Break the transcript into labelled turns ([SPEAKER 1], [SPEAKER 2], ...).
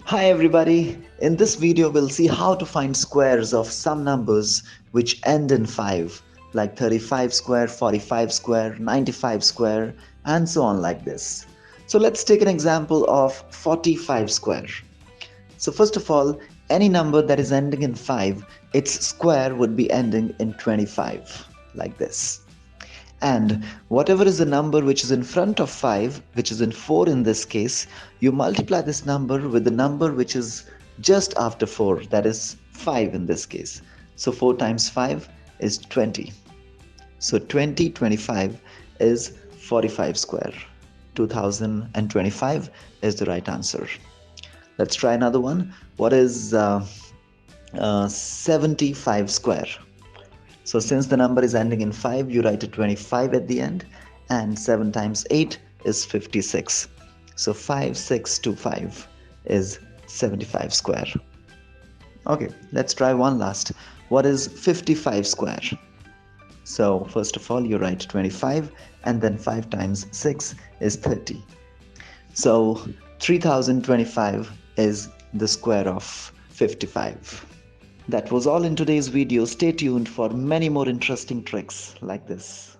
[SPEAKER 1] Hi everybody, in this video we'll see how to find squares of some numbers which end in 5 like 35 square, 45 square, 95 square and so on like this. So let's take an example of 45 square. So first of all, any number that is ending in 5, its square would be ending in 25 like this. And whatever is the number which is in front of 5, which is in 4 in this case, you multiply this number with the number which is just after 4, that is 5 in this case. So 4 times 5 is 20. So 25 is 45 square. 2025 is the right answer. Let's try another one. What is 75 square? So since the number is ending in 5, you write a 25 at the end, and 7 times 8 is 56. So 5625 is 75 square. Okay, let's try one last. What is 55 square? So first of all, you write 25 and then 5 times 6 is 30. So 3025 is the square of 55. That was all in today's video. Stay tuned for many more interesting tricks like this.